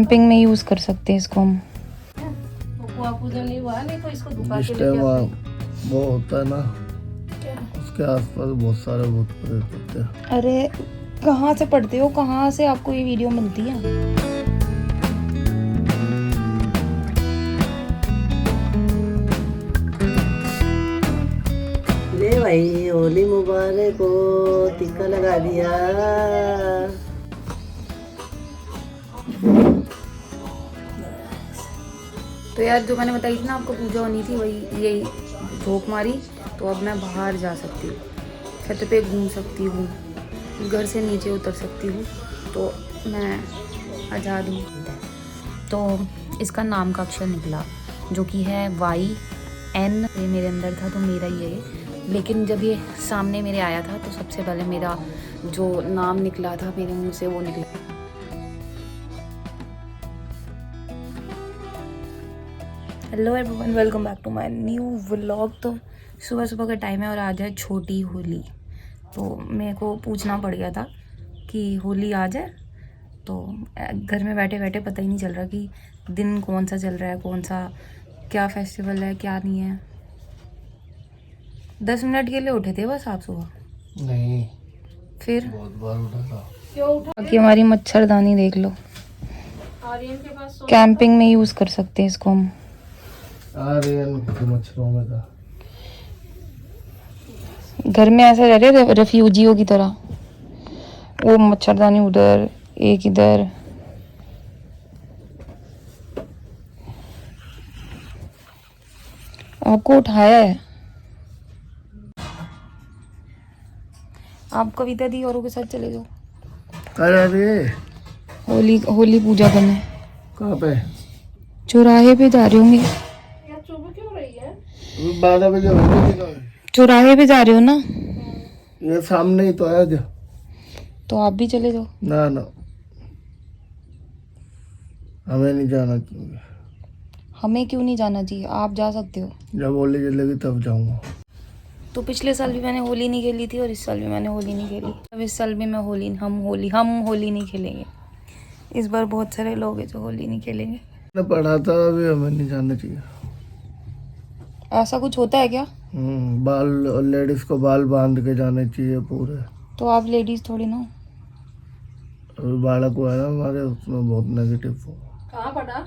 Camping में use कर सकते हैं इसको हम। नहीं तो इसको जिस टाइम वो होता है ना, उसके आसपास बहुत सारे भूत प्रेत होते हैं। अरे कहाँ से पढ़ते हो, कहाँ से आपको ये वीडियो मिलती है? ले भाई, होली मुबारक हो, टिक्का लगा दिया। तो यार जो मैंने बताई थी ना आपको, पूजा होनी थी, वही यही झोंक मारी। तो अब मैं बाहर जा सकती हूँ, छत पे घूम सकती हूँ, घर से नीचे उतर सकती हूँ, तो मैं आज़ाद हूँ। तो इसका नाम का अक्षर निकला जो कि है YN। ये मेरे अंदर था तो मेरा ही है ये, लेकिन जब ये सामने मेरे आया था तो सबसे पहले मेरा जो नाम निकला था मेरे मुंह से वो निकला। Hello everyone, welcome back to my new vlog. तो सुबह सुबह का टाइम है और आज है छोटी होली। तो मेरे को पूछना पड़ गया था कि होली आज है, तो घर में बैठे बैठे पता ही नहीं चल रहा कि दिन कौन सा चल रहा है, कौन सा क्या फेस्टिवल है क्या नहीं है। 10 मिनट के लिए उठे थे बस आप सुबह? नहीं, फिर बहुत बार उठा था। क्यों उठा? बाकी हमारी मच्छरदानी देख लो, आर्यन के पास कैंपिंग में यूज़ कर सकते हैं इसको हम। मच्छरों में था, घर में ऐसे रह रहे रेफ्यूजियों की तरह, वो मच्छरदानी उधर, एक इधर। आपको उठाया है, आप कविता दी औरों के साथ चले जाओ। कहाँ जा रही है? होली पूजा करने। कहाँ पे? चौराहे पे जा रहे होंगे। यार चुभ क्यों रही है? 12 बजे होगी। चौराहे पे जा रहे हो ना? ये सामने ही तो है जो। तो आप भी चले जाओ। ना ना, हमें नहीं जाना चाहिए। हमें क्यों नहीं जाना चाहिए? आप जा सकते हो। जब होली जलेगी तब जाऊंगा। तो पिछले साल भी मैंने होली नहीं खेली थी और इस साल भी मैंने होली नहीं खेली। अब इस साल भी मैं हम होली नहीं खेलेंगे। इस बार बहुत सारे लोग हैं जो होली नहीं खेलेंगे। मैंने पढ़ा था, अभी हमें नहीं जाना चाहिए। ऐसा कुछ होता है क्या? बाल, लेडीज को बाल बांध के जाने चाहिए पूरे। तो आप लेडीज थोड़ी ना हो। अभी बालक हुआ है ना हमारे, उसमें बहुत नेगेटिव हो। कहाँ पढ़ा?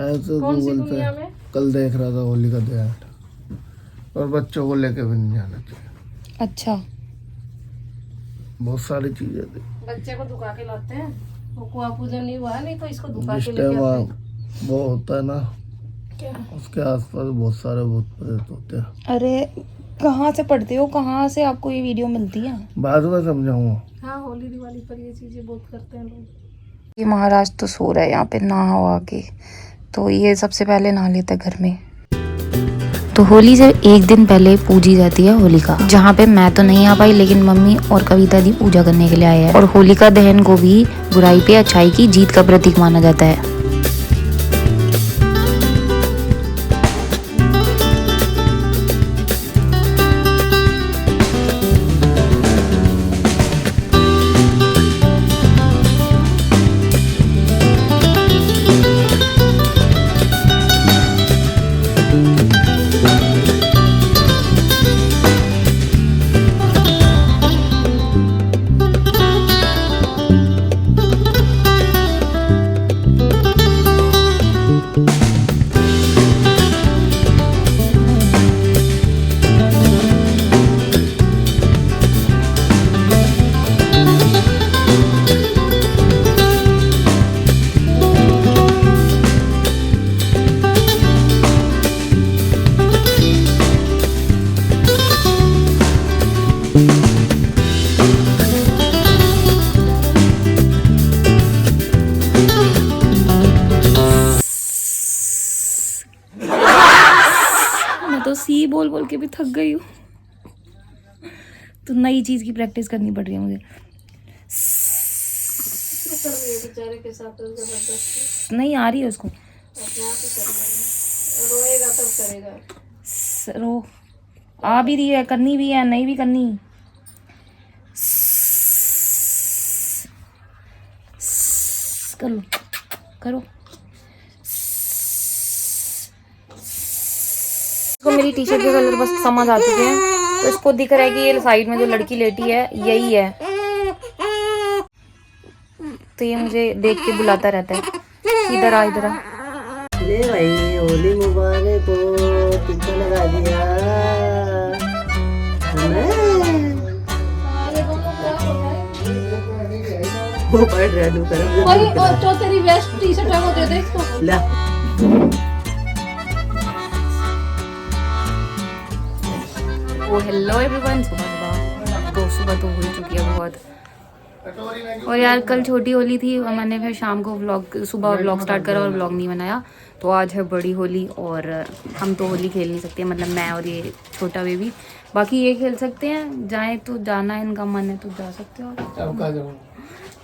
ऐसे कौन सी गूगल पे दुनिया में? कल देख रहा था होली का त्योहार, और बच्चों को लेके भी नहीं जाना चाहिए। अच्छा, बहुत सारी चीजें थी। बच्चे को दुका के लाते हैं, वो कुआ पूजन नहीं हुआ है, नहीं तो इसको दुका जिस के टाइम लेके आते हैं। वो होता है ना, क्या? उसके आसपास बहुत सारे भूत प्रेत होते हैं। अरे कहाँ से पढ़ते हो, कहाँ से आपको ये वीडियो मिलती है? बाद में समझाऊंगा। हाँ, होली दिवाली पर ये चीजें बहुत करते हैं लोग। ये महाराज तो सो रहा है यहाँ पे नहा के, तो ये सबसे पहले नहा लेता है घर में। तो होली से एक दिन पहले पूजी जाती है होलिका, जहाँ पे मैं तो नहीं आ पाई, लेकिन मम्मी और कविता दी पूजा करने के लिए आए हैं। और होलिका दहन को भी बुराई पे अच्छाई की जीत का प्रतीक माना जाता है। तो सी बोल बोल के भी थक गई हूँ, तो नई चीज की प्रैक्टिस करनी पड़ रही है मुझे। बेचारे के साथ जबरदस्ती नहीं आ रही है उसको। रोएगा तब करेगा। रो आ भी रही है, करनी भी है, नहीं भी करनी। कर लो, करो। इसको मेरी टी शर्ट के कलर बस समझ आ चुके हैं, तो इसको दिख रहा है कि ये साइड में जो लड़की लेटी है यही है, तो ये मुझे देख के बुलाता रहता है, इधर आ इधर आ। ले भाई होली मुबारक हो, टीका लगा दिया वो पढ़ रहा है जो तेरी वेस्ट टी शर्ट है वो दे दे इसको। ला वो हेलो एवरीवन, सुबह तो हो ही चुकी है बहुत। और यार कल छोटी होली थी और मैंने फिर शाम को सुबह व्लॉग स्टार्ट करा और व्लॉग नहीं बनाया, तो आज है बड़ी होली और हम तो होली खेल नहीं सकते, मतलब मैं और ये छोटा बेबी। बाकी ये खेल सकते हैं, जाएं तो जाना है, इनका मन है तो जा सकते हो।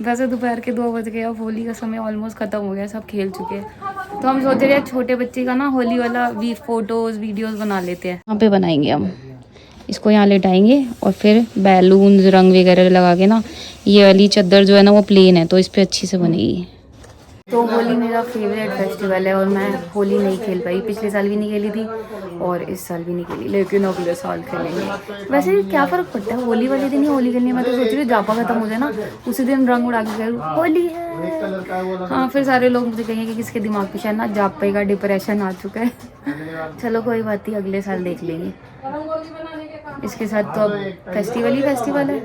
वैसे दोपहर के 2 बज गए, अब होली का समय ऑलमोस्ट ख़त्म हो गया, सब खेल चुके हैं, तो हम सोच रहे हैं छोटे बच्चे का ना होली वाला फोटोज़ वीडियोज़ बना लेते हैं। यहाँ पे बनाएंगे हम, इसको यहाँ लेटाएंगे और फिर बैलून रंग वगैरह लगा के ना, ये वाली चादर जो है ना वो प्लेन है तो इस पे अच्छी से बनेगी। तो होली मेरा फेवरेट फेस्टिवल है और मैं होली नहीं खेल पाई, पिछले साल भी नहीं खेली थी और इस साल भी नहीं खेली, लेकिन अगले साल खेलेंगे। वैसे क्या फ़र्क पड़ता है, होली वाले दिन ही होली खेलनी है। मैं तो सोच रही हूँ जापा खत्म हो जाए ना, उसी दिन रंग उड़ा के करूँ होली है। हाँ, फिर सारे लोग मुझे कहेंगे कि किसके दिमाग पे शायद ना जापे का डिप्रेशन आ चुका है। चलो कोई बात नहीं, अगले साल देख लेंगे। इसके साथ तो अब फेस्टिवल ही फेस्टिवल है।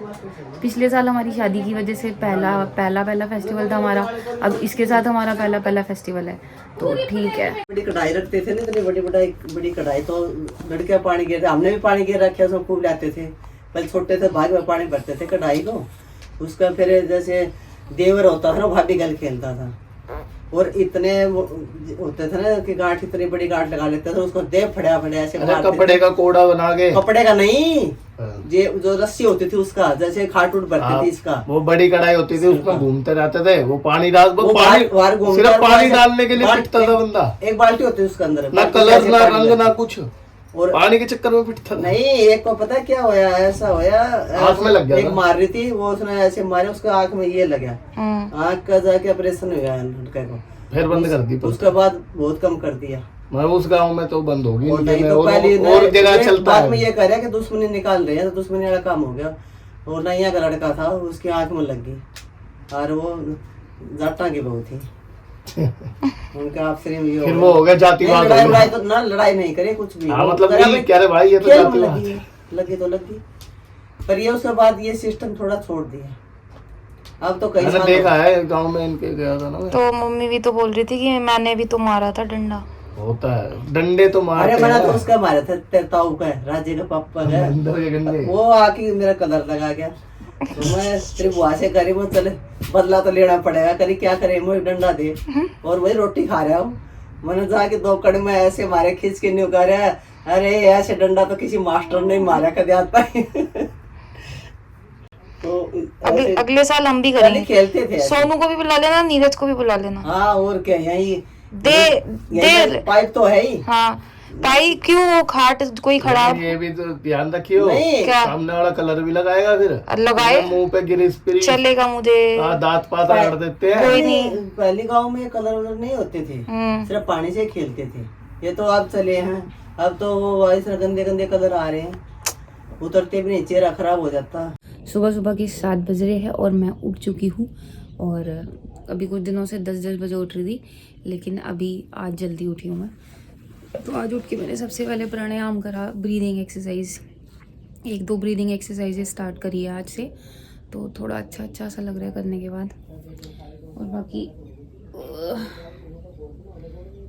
पिछले साल हमारी शादी की वजह से पहला फेस्टिवल था हमारा, अब इसके साथ हमारा पहला फेस्टिवल है, तो ठीक है। बड़ी कढ़ाई रखते थे ना, इतनी बड़ी कढ़ाई, तो लड़कियां पानी गिर, हमने भी पानी गिर रखे, सब खूब लाते थे। पहले छोटे थे, भाग में पानी भरते थे कढ़ाई को, उसका फिर जैसे देवर होता था ना, भाभी गल खेलता था, और इतने होते थे ना कि गांठ, इतनी बड़ी गांठ लगा लेते थे, उसको दे फड़ा ऐसे कपड़े का कोड़ा बना के, कपड़े का नहीं, ये जो रस्सी होती थी उसका, जैसे खाट उठ भरती थी इसका, वो बड़ी कढ़ाई होती थी, उसमें घूमते रहते थे, वो पानी डाल, सिर्फ पानी डालने के लिए पिटता था बंदा। एक बाल्टी होती थी उसके अंदर, ना कलर ना रंग ना कुछ, और पानी के चक्कर में पिटता नहीं। एक को पता क्या होया, ऐसा होया आँख में लग गया, एक मार रही थी वो, उसने ऐसे मारे, उसका आँख में ये लगा, आँख का जाके ऑपरेशन हुआ लड़के को, फिर बंद कर दी। उसके बाद बहुत कम कर दिया, मैं उस गांव में तो बंद होगी, और नहीं तो पहले और जगह चलता है। में ये कह रहा कि दुश्मनी निकाल रहे हैं, तो दुश्मनी वाला काम हो गया। और नैया का लड़का था, उसकी आँख में लग गई, और वो जाटा की बहू थी, उनका आप फिर वो हो गया जातिवाद। लड़ाई तो ना, लड़ाई नहीं करे कुछ भी, मतलब क्या रे भाई, ये तो जातिवाद लगी तो लगी। पर ये उसके बाद ये सिस्टम थोड़ा छोड़ दिया, अब तो कई साल देखा है गांव में इनके गया था ना। तो मम्मी भी तो बोल रही थी कि मैंने भी तो मारा था डंडा। होता है, डंडे तो मारते हैं। अरे मैंने तो उसका मारा था, तेताऊ का, राजे का पापा का, वो आके मेरा कलर लगा गया, तो मैं तेरी बुआ से करी, वो चले बदला तो लेना पड़ेगा, करी क्या करे, मुझे डंडा दे, और वही रोटी खा रहा हूँ। मैंने जाके 2 कड़ में ऐसे मारे, खींच के नहीं उगा रहा, अरे ऐसे डंडा तो किसी मास्टर ने मारा कदे आता है। तो अगले साल हम भी करेंगे, खेलते थे। सोनू को भी बुला लेना, नीरज को भी बुला लेना। हाँ, और क्या, यही दे पाइप तो है ही। हाँ, भाई क्यों वो खाट कोई खड़ा, ये भी तो ध्यान रखियो, सामने वाला कलर भी लगाएगा, फिर लगाए मुंह पे गिरिस्प्री चलेगा मुझे, दांत पात कर देते हैं। कोई नहीं, पहले गांव में कलर वलर नहीं होते थे, सिर्फ पानी से खेलते थे। ये तो अब चले हैं, अब तो वो ऐसे गंदे गंदे कलर आ रहे हैं, उतरते भी नहीं, चेहरा खराब हो जाता। सुबह के 7 बज रहे हैं और मैं उठ चुकी हूँ, और अभी कुछ दिनों से 10 बजे उठ रही थी, लेकिन अभी आज जल्दी उठी हूँ मैं। तो आज उठ के मैंने सबसे पहले प्राणायाम करा, breathing exercise, 1-2 breathing exercises start करी है आज से, तो थोड़ा अच्छा सा लग रहा है करने के बाद। और बाकी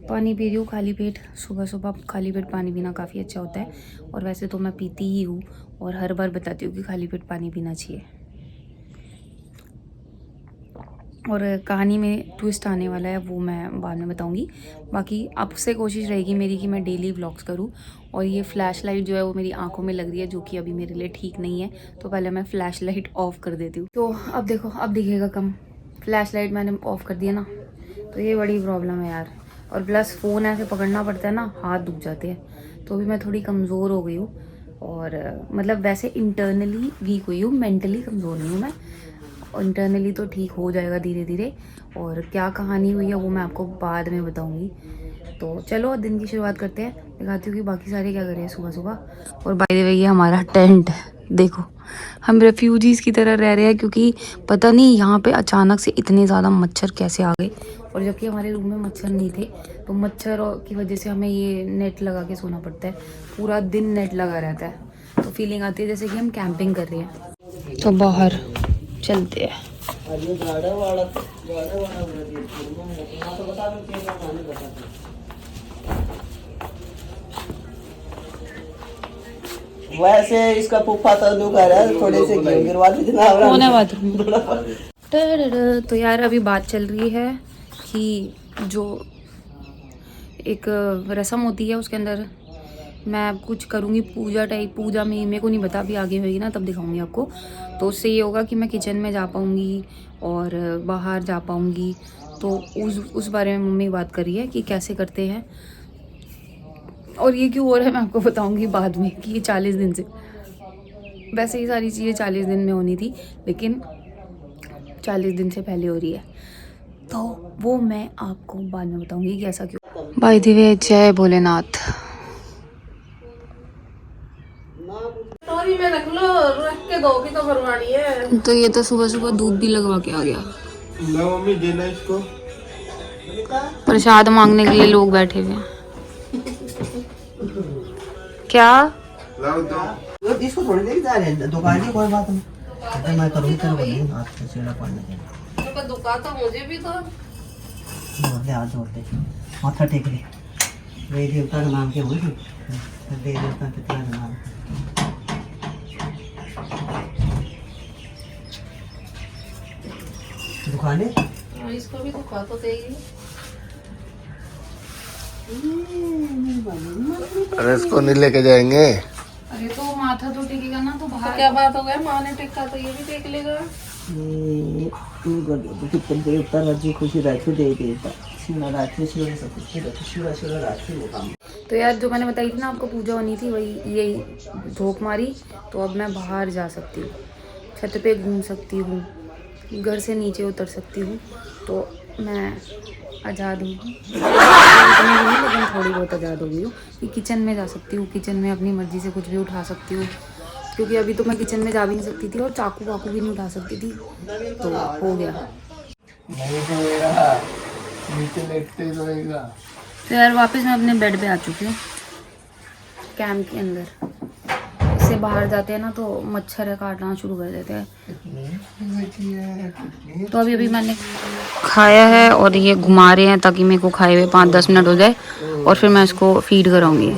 पानी पी रही हूँ खाली पेट, सुबह खाली पेट पानी पीना काफ़ी अच्छा होता है, और वैसे तो मैं पीती ही हूँ और हर बार बताती हूँ कि खाली पेट पानी पीना चाहिए। और कहानी में ट्विस्ट आने वाला है, वो मैं बाद में बताऊंगी। बाकी आपसे कोशिश रहेगी मेरी कि मैं डेली व्लॉग्स करूं, और ये फ्लैश लाइट जो है वो मेरी आंखों में लग रही है, जो कि अभी मेरे लिए ठीक नहीं है, तो पहले मैं फ्लैश लाइट ऑफ कर देती हूँ। तो अब देखो, अब दिखेगा कम, फ्लैश लाइट मैंने ऑफ कर दिया ना, तो ये बड़ी प्रॉब्लम है यार। और प्लस फ़ोन ऐसे पकड़ना पड़ता है ना, हाथ दुख जाते हैं, तो अभी मैं थोड़ी कमज़ोर हो गई हूँ, और मतलब वैसे इंटरनली वीक हुई हूँ, मेंटली कमज़ोर नहीं हूँ मैं। इंटरनली तो ठीक हो जाएगा धीरे धीरे, और क्या कहानी हुई है वो मैं आपको बाद में बताऊंगी। तो चलो दिन की शुरुआत करते हैं, दिखाती हूँ कि बाकी सारे क्या कर रहे हैं सुबह सुबह। और बाय द वे ये हमारा टेंट देखो, हम रेफ्यूजीज़ की तरह रह रहे हैं क्योंकि पता नहीं यहाँ पे अचानक से इतने ज़्यादा मच्छर कैसे आ गए, और जबकि हमारे रूम में मच्छर नहीं थे, तो मच्छर की वजह से हमें ये नेट लगा के सोना पड़ता है, पूरा दिन नेट लगा रहता है, तो फीलिंग आती है जैसे कि हम कैंपिंग कर रहे हैं। तो बाहर चलते हैं। वैसे इसका पुप्पा तो दुख आ रहा है, थोड़े से गिरवा देना होने बाथरूम। तो यार अभी बात चल रही है कि जो एक रस्म होती है उसके अंदर मैं कुछ करूँगी पूजा टाइप। पूजा में मेरे को नहीं पता, अभी आगे होगी ना तब दिखाऊंगी आपको। तो उससे ये होगा कि मैं किचन में जा पाऊँगी और बाहर जा पाऊँगी, तो उस बारे में मम्मी बात कर रही है कि कैसे करते हैं, और ये क्यों हो रहा है मैं आपको बताऊंगी बाद में कि ये 40 दिन से, वैसे ये सारी चीज़ें 40 दिन में होनी थी लेकिन 40 दिन से पहले हो रही है, तो वो मैं आपको बाद में बताऊंगी कि ऐसा क्यों। बाय द वे जय भोलेनाथ। स्टोरी में रख लो, रख के दो की तो करवानी है। तो ये तो सुबह सुबह दूध भी लगवा के आ गया। मम्मी देना इसको, प्रसाद मांगने के लिए लोग बैठे हुए हैं। क्या वो इसको थोड़ी देर जा रहे हैं दुकान की, कोई बात नहीं, मैं करूँगी तेरे को हाथ से सीधा पड़ने के तो दुकान तो मुझे भी तो जोड़ दे, हाथ जोड़ दे, माथा टेक ले, वे देवता का नाम क्या बोल, दे देवता पिता का नाम, दुकाने इसको भी दुकान तो देगी। अरे इसको नहीं लेके जाएंगे। अरे तो माथा तो टेकेगा ना, तो बाहर क्या बात हो गया, माँ ने टेका तो ये भी टेक लेगा। देवता राज्य खुशी राखी दे देवता शिव राखी शिव सब शिव राखी वो काम। तो यार जो मैंने बताई थी ना आपको पूजा होनी थी, वही यही झोंक मारी, तो अब मैं बाहर जा सकती हूँ, छत पे घूम सकती हूँ, घर से नीचे उतर सकती हूँ, तो मैं आज़ाद हूँ। इतनी भी नहीं लेकिन थोड़ी बहुत आज़ाद हो गई हूँ कि किचन में जा सकती हूँ, किचन में अपनी मर्जी से कुछ भी उठा सकती हूँ, क्योंकि अभी तो मैं किचन में जा भी नहीं सकती थी और चाकू वाकू भी नहीं उठा सकती थी, तो हो गया। नीचे लेटते ही रहेगा। तो यार वापस मैं अपने बेड पे आ चुकी हूँ कैंप के अंदर। इससे बाहर जाते हैं ना तो मच्छर काटना शुरू कर देते हैं, तो अभी मैंने खाया है और ये घुमा रहे हैं ताकि मेरे को खाए हुए 5-10 मिनट हो जाए और फिर मैं इसको फीड कराऊंगी।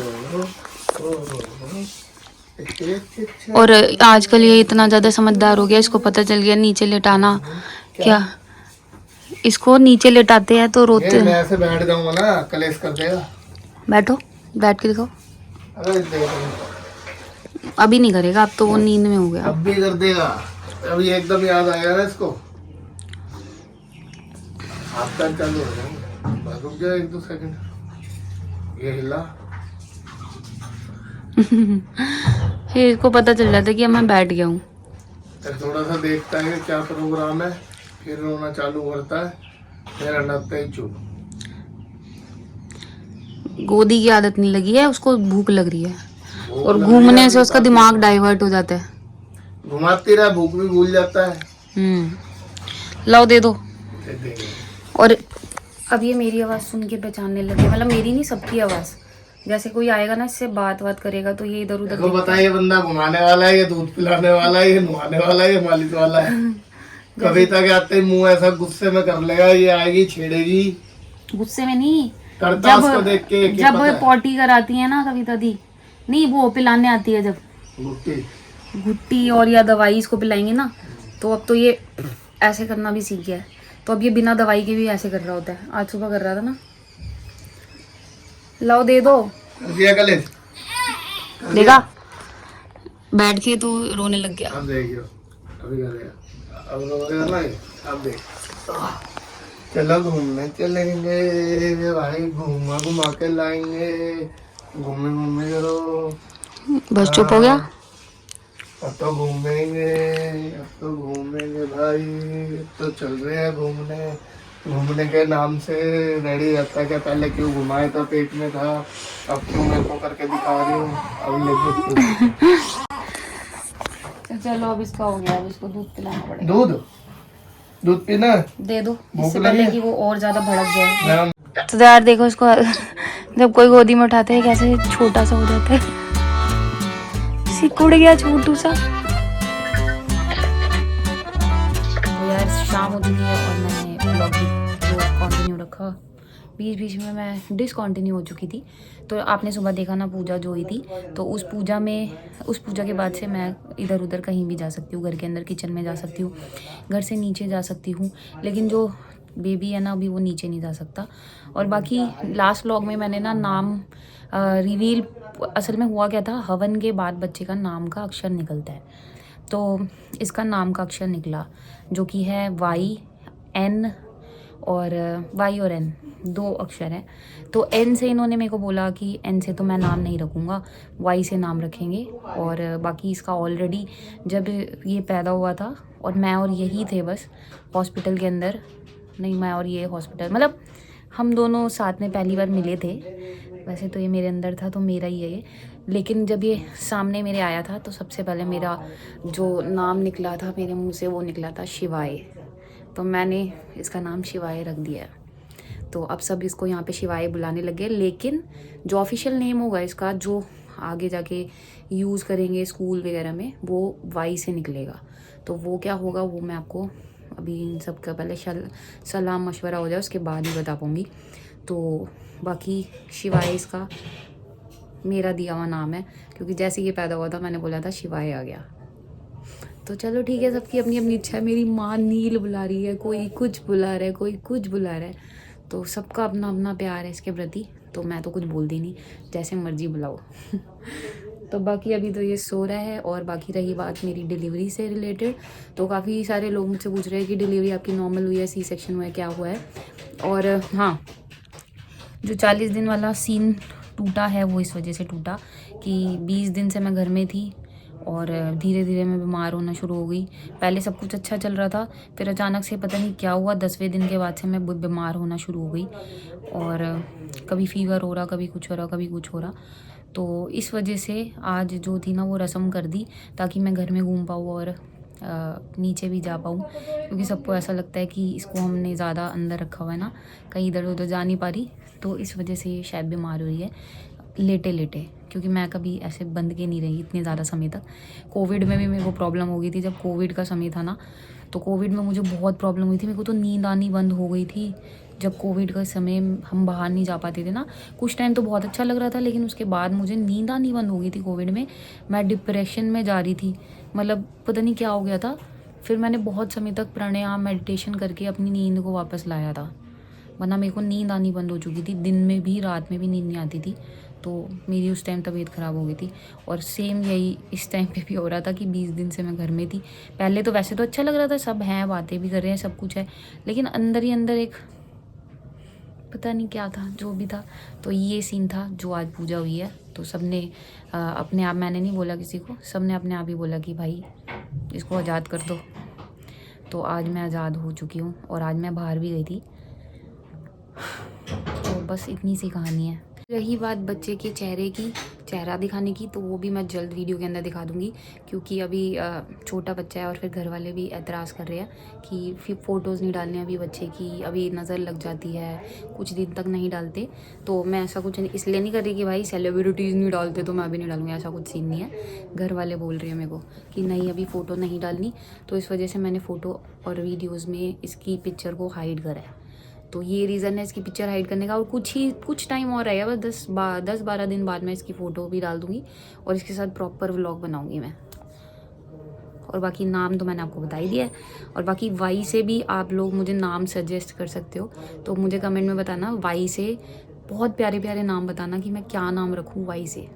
और आजकल ये इतना ज़्यादा समझदार हो गया, इसको पता चल गया नीचे लेटाना क्या, इसको नीचे लेटाते हैं तो रोते हैं। मैं ऐसे बैठ जाऊंगा ना कलेश कर देगा। बैठो, बैठ के दिखाओ। अरे देखो अभी नहीं करेगा, अब तो वो नींद में हो गया। अब भी कर देगा, अभी एकदम याद आएगा ना इसको, आपका चालू हो जाएगा। बस रुक जाए 1-2 सेकंड, ये हिला फिर इसको पता चल जाता है कि मैं बैठ गया हूँ। फिर थोड़ा सा देखता है कि क्या प्रोग्राम है, फिर रोना चालू करता है, फिर अनकता ही चुप। गोदी की आदत नहीं लगी है उसको, भूख लग रही है और घूमने से उसका दिमाग डाइवर्ट हो जाता है, घुमाती रहा भूख भी भूल जाता है। लाओ दे दो। और अब ये मेरी आवाज़ सुन के पहचानने लगे, मतलब मेरी नहीं सबकी आवाज़, जैसे कोई आएगा ना इससे बात करेगा तो ये इधर उधर पता है ये बंदा घुमाने वाला है, ये दूध पिलाने वाला है, ये नहाने वाला है, ये मालिश वाला है। कविता के आते ही मुंह ऐसा गुस्से में कर लेगा, ये आएगी छेड़ेगी। गुस्से में नहीं, करता उसको देख के जब पॉटी कराती है ना कविता दी, नहीं वो पिलाने आती है जब घुट्टी और या दवाई इसको पिलाएंगे ना, तो अब तो ये ऐसे करना भी सीख गया है, तो अब ये बिना दवाई के भी ऐसे कर रहा होता है। आज सुबह कर रहा था ना। लाओ दे दो। देखा बैठ के तो रोने लग गया। अब देखियो, अभी करेगा, अब रोएगा ना, अब देख। चलो घूमने चलेंगे भाई, घुमा के लाएंगे, घूमे करो। बस चुप हो गया। अब तो घूमेंगे भाई, अब तो चल रहे हैं घूमने के नाम से रेडी रहता है क्या, पहले क्यों घुमाया था, पेट में था, अब क्यों मेरे को करके दिखा रही हूँ, अब लेके चलो अब इसका हो गया, अब इसको दूध पिलाना पड़ेगा। दूध पीना है? दे दो, भूख इससे लगी पहले है? कि वो और ज्यादा भड़क जाए। मैम, तो यार देखो इसको, जब कोई गोदी में उठाते हैं कैसे छोटा सा हो जाता है, सिकुड़ गया छोटू सा। तो यार शाम हो चुकी है और मैंने ब्लॉग भी जो कंटिन्यू रखा, बीच बीच में मैं डिसकंटिन्यू हो चुकी थी। तो आपने सुबह देखा ना पूजा जो हुई थी, तो उस पूजा के बाद से मैं इधर उधर कहीं भी जा सकती हूँ, घर के अंदर किचन में जा सकती हूँ, घर से नीचे जा सकती हूँ, लेकिन जो बेबी है ना अभी वो नीचे नहीं जा सकता। और बाकी लास्ट व्लॉग में मैंने ना नाम रिवील, असल में हुआ क्या था, हवन के बाद बच्चे का नाम का अक्षर निकलता है, तो इसका नाम का अक्षर निकला जो कि है वाई एन, और वाई और एन 2 अक्षर हैं। तो एन से इन्होंने मेरे को बोला कि एन से तो मैं नाम नहीं रखूँगा, वाई से नाम रखेंगे। और बाकी इसका ऑलरेडी जब ये पैदा हुआ था और मैं और यही थे बस हॉस्पिटल के अंदर, नहीं मैं और ये हॉस्पिटल, मतलब हम दोनों साथ में पहली बार मिले थे। वैसे तो ये मेरे अंदर था तो मेरा ही है ये, लेकिन जब ये सामने मेरे आया था तो सबसे पहले मेरा जो नाम निकला था मेरे मुंह से वो निकला था शिवाय, तो मैंने इसका नाम शिवाय रख दिया। तो अब सब इसको यहाँ पे शिवाय बुलाने लगे, लेकिन जो ऑफिशियल नेम होगा इसका, जो आगे जाके यूज़ करेंगे स्कूल वगैरह में, वो वाई से निकलेगा। तो वो क्या होगा वो मैं आपको अभी इन सब का पहले सलाह मशवरा हो जाए उसके बाद ही बता पाऊँगी। तो बाकी शिवाय इसका मेरा दिया हुआ नाम है, क्योंकि जैसे ये पैदा हुआ था मैंने बोला था शिवाय आ गया। तो चलो ठीक है, सबकी अपनी अपनी इच्छा है। मेरी माँ नील बुला रही है, कोई कुछ बुला रहा है, कोई कुछ बुला रहा है, तो सबका अपना अपना प्यार है इसके प्रति, तो मैं तो कुछ बोलती नहीं, जैसे मर्जी बुलाओ। तो बाकी अभी तो ये सो रहा है। और बाकी रही बात मेरी डिलीवरी से रिलेटेड, तो काफ़ी सारे लोग मुझसे पूछ रहे हैं कि डिलीवरी आपकी नॉर्मल हुई है, सी सेक्शन हुआ है, क्या हुआ है। और हाँ, जो 40 दिन वाला सीन टूटा है वो इस वजह से टूटा कि 20 दिन से मैं घर में थी और धीरे धीरे मैं बीमार होना शुरू हो गई। पहले सब कुछ अच्छा चल रहा था, फिर अचानक से पता नहीं क्या हुआ, 10वें दिन के बाद से मैं बीमार होना शुरू हो गई, और कभी फीवर हो रहा, कभी कुछ हो रहा, कभी कुछ हो रहा। तो इस वजह से आज जो थी ना वो रस्म कर दी ताकि मैं घर में घूम पाऊँ और नीचे भी जा पाऊँ, क्योंकि सबको ऐसा लगता है कि इसको हमने ज़्यादा अंदर रखा हुआ है ना, कहीं इधर उधर जा नहीं पा रही, तो इस वजह से ये शायद बीमार हुई है लेटे लेटे, क्योंकि मैं कभी ऐसे बंद के नहीं रही इतने ज़्यादा समय तक। कोविड में भी मेरे को प्रॉब्लम हो गई थी, जब कोविड का समय था ना, तो कोविड में मुझे बहुत प्रॉब्लम हुई थी, मेरे को तो नींद आनी बंद हो गई थी। जब कोविड का समय हम बाहर नहीं जा पाते थे ना, कुछ टाइम तो बहुत अच्छा लग रहा था, लेकिन उसके बाद मुझे नींद आनी बंद हो गई थी कोविड में, मैं डिप्रेशन में जा रही थी, मतलब पता नहीं क्या हो गया था। फिर मैंने बहुत समय तक प्राणायाम मेडिटेशन करके अपनी नींद को वापस लाया था, वरना मेरे को नींद आनी बंद हो चुकी थी, दिन में भी रात में भी नींद नहीं आती थी। तो मेरी उस टाइम तबीयत ख़राब हो गई थी, और सेम यही इस टाइम पे भी हो रहा था कि 20 दिन से मैं घर में थी। पहले तो वैसे तो अच्छा लग रहा था, सब हैं, बातें भी कर रहे हैं, सब कुछ है, लेकिन अंदर ही अंदर एक पता नहीं क्या था, जो भी था। तो ये सीन था जो आज पूजा हुई है। तो सब ने अपने आप, मैंने नहीं बोला किसी को, सब ने अपने आप ही बोला कि भाई इसको आज़ाद कर दो। तो आज मैं आज़ाद हो चुकी हूँ, और आज मैं बाहर भी गई थी। तो बस इतनी सी कहानी है। रही बात बच्चे के चेहरा दिखाने की, तो वो भी मैं जल्द वीडियो के अंदर दिखा दूंगी, क्योंकि अभी छोटा बच्चा है और फिर घर वाले भी एतराज़ कर रहे हैं कि फिर फ़ोटोज़ नहीं डालने अभी बच्चे की, अभी नज़र लग जाती है, कुछ दिन तक नहीं डालते। तो मैं ऐसा कुछ इसलिए नहीं कर रही कि भाई सेलिब्रिटीज़ नहीं डालते तो मैं भी नहीं डालूँगी, ऐसा कुछ सीन नहीं है। घर वाले बोल रहे हैं मेरे को कि नहीं अभी फ़ोटो नहीं डालनी, तो इस वजह से मैंने फ़ोटो और वीडियोज़ में इसकी पिक्चर को हाइड करा है। तो ये रीज़न है इसकी पिक्चर हाइड करने का। और कुछ टाइम और रहेगा, बस 10-12 दिन बाद मैं इसकी फ़ोटो भी डाल दूँगी और इसके साथ प्रॉपर व्लॉग बनाऊँगी मैं। और बाकी नाम तो मैंने आपको बता ही दिया है। और बाकी वाई से भी आप लोग मुझे नाम सजेस्ट कर सकते हो, तो मुझे कमेंट में बताना वाई से बहुत प्यारे प्यारे नाम बताना कि मैं क्या नाम रखूँ वाई से।